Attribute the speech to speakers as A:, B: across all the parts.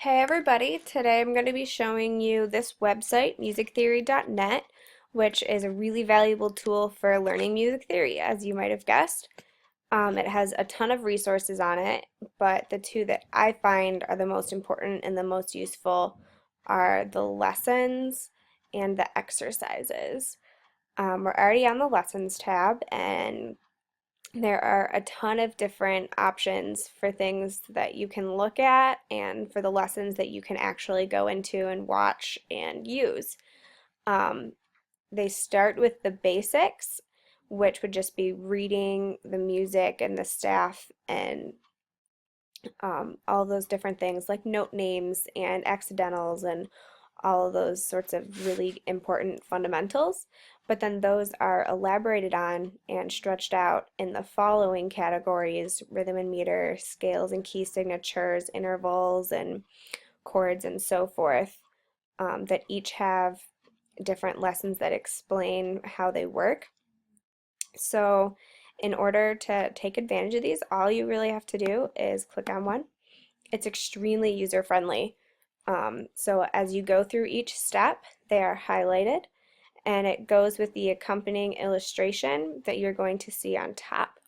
A: Hey everybody, today I'm going to be showing you this website, musictheory.net, which is a really valuable tool for learning music theory, as you might have guessed. It has a ton of resources on it, but the two that I find are the most important and the most useful are the lessons and the exercises. We're already on the lessons tab, and there are a ton of different options for things that you can look at and for the lessons that you can actually go into and watch and use. Um, they start with the basics, which would just be reading the music and the staff and all those different things like note names and accidentals and all of those sorts of really important fundamentals. But then those are elaborated on and stretched out in the following categories: rhythm and meter, scales and key signatures, intervals and chords, and so forth, that each have different lessons that explain how they work. So, in order to take advantage of these, all you really have to do is click on one. It's extremely user friendly. So as you go through each step, they are highlighted and it goes with the accompanying illustration that you're going to see on top.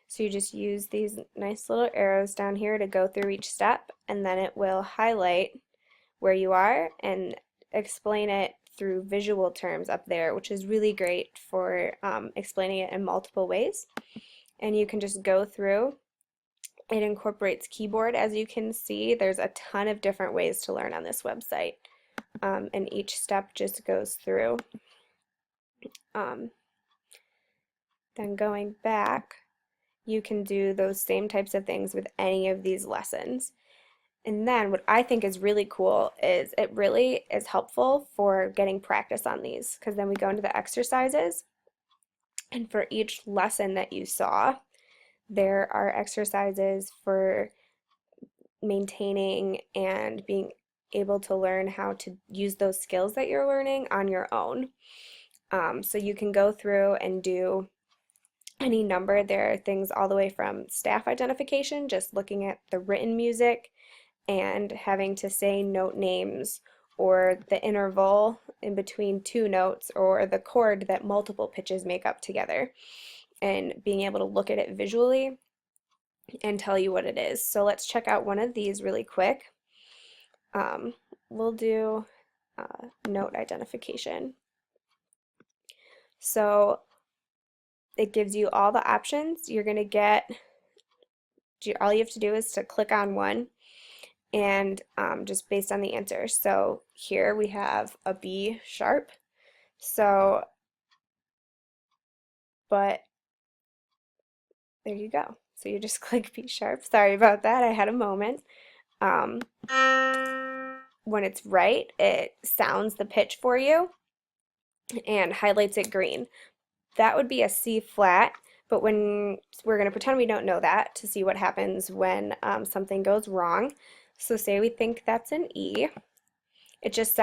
A: So you just use these nice little arrows down here to go through each step, and then it will highlight where you are and explain it through visual terms up there, which is really great for explaining it in multiple ways. And you can just go through. It incorporates keyboard, as you can see. There's a ton of different ways to learn on this website, and each step just goes through. Um, then going back, you can do those same types of things with any of these lessons. And then what I think is really cool is it really is helpful for getting practice on these, because then we go into the exercises, and for each lesson that you saw, there are exercises for maintaining and being able to learn how to use those skills that you're learning on your own. So you can go through and do any number. There are things all the way from staff identification, just looking at the written music and having to say note names, or the interval in between two notes, or the chord that multiple pitches make up together, and being able to look at it visually and tell you what it is. So let's check out one of these really quick. We'll do note identification. So it gives you all the options. You're going to get, all you have to do is to click on one, and just based on the answer. So here we have a B sharp. So, but there you go. So you just click B sharp. Sorry about that. I had a moment. Um, when it's right, it sounds the pitch for you and highlights it green. That would be a C flat, but when we're going to pretend we don't know that to see what happens when something goes wrong. So say we think that's an E, it just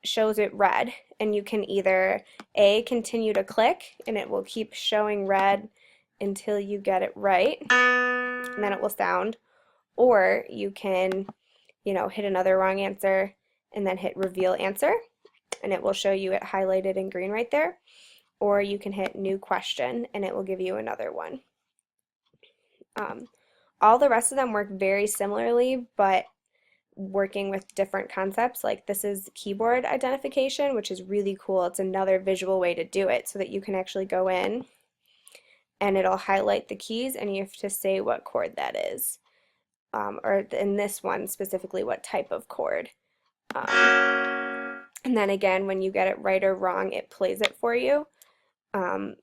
A: shows it red, and you can either A, continue to click and it will keep showing red until you get it right, and then it will sound, or you can, hit another wrong answer and then hit reveal answer, and it will show you it highlighted in green right there. Or you can hit new question and it will give you another one. All the rest of them work very similarly, but working with different concepts. Like this is keyboard identification, which is really cool. It's another visual way to do it so that you can actually go in and it'll highlight the keys and you have to say what chord that is. Or in this one specifically, what type of chord. And then again, when you get it right or wrong, it plays it for you.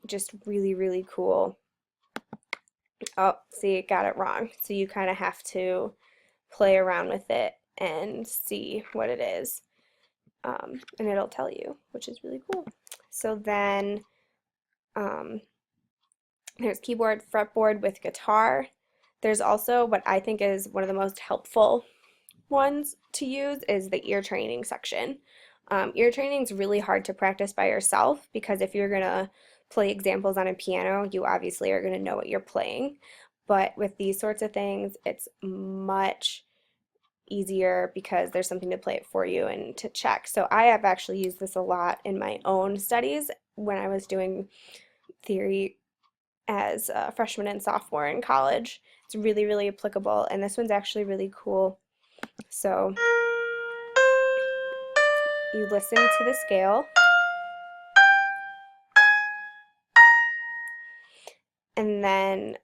A: Just really, really cool. Oh, see, it got it wrong. So you kind of have to play around with it and see what it is. And it'll tell you, which is really cool. So then there's keyboard, fretboard with guitar. There's also what I think is one of the most helpful ones to use is the ear training section. Ear training is really hard to practice by yourself, because if you're going to play examples on a piano, you obviously are going to know what you're playing. But with these sorts of things, it's much easier because there's something to play it for you and to check. So I have actually used this a lot in my own studies when I was doing theory as a freshman and sophomore in college. It's really, really applicable, and this one's actually really cool. So you listen to the scale, and then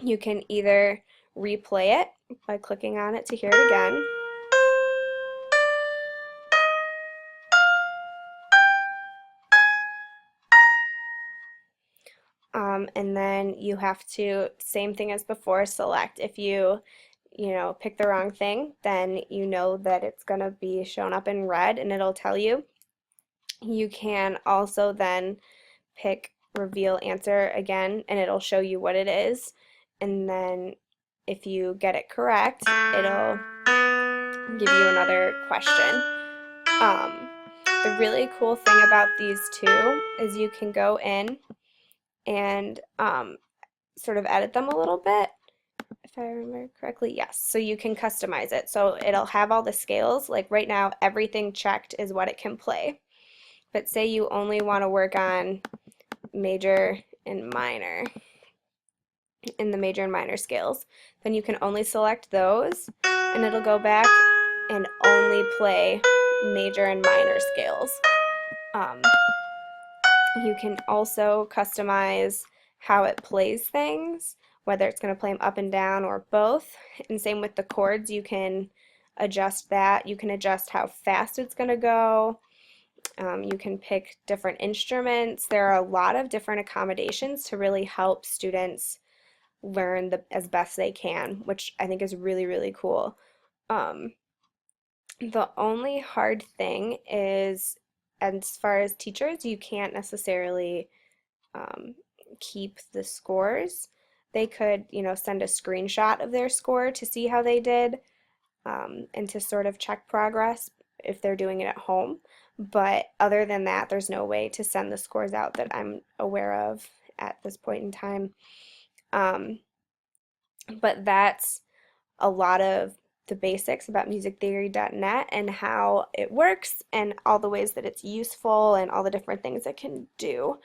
A: you can either replay it by clicking on it to hear it again, and then you have to, same thing as before, select. If you pick the wrong thing, then you know that it's going to be shown up in red and it'll tell you. You can also then pick reveal answer again and it'll show you what it is. And then if you get it correct, it'll give you another question. The really cool thing about these two is you can go in and sort of edit them a little bit, if I remember correctly. Yes, so you can customize it. So it'll have all the scales. Like right now, everything checked is what it can play. But say you only want to work on major and minor in the major and minor scales, then you can only select those and it'll go back and only play major and minor scales. You can also customize how it plays things, whether it's going to play them up and down or both. And same with the chords, you can adjust that. You can adjust how fast it's going to go. You can pick different instruments. There are a lot of different accommodations to really help students learn as best they can, which I think is really, really cool. The only hard thing is, as far as teachers, you can't necessarily keep the scores. They could, send a screenshot of their score to see how they did, and to sort of check progress if they're doing it at home. But other than that, there's no way to send the scores out that I'm aware of at this point in time. But that's a lot of the basics about musictheory.net and how it works and all the ways that it's useful and all the different things it can do.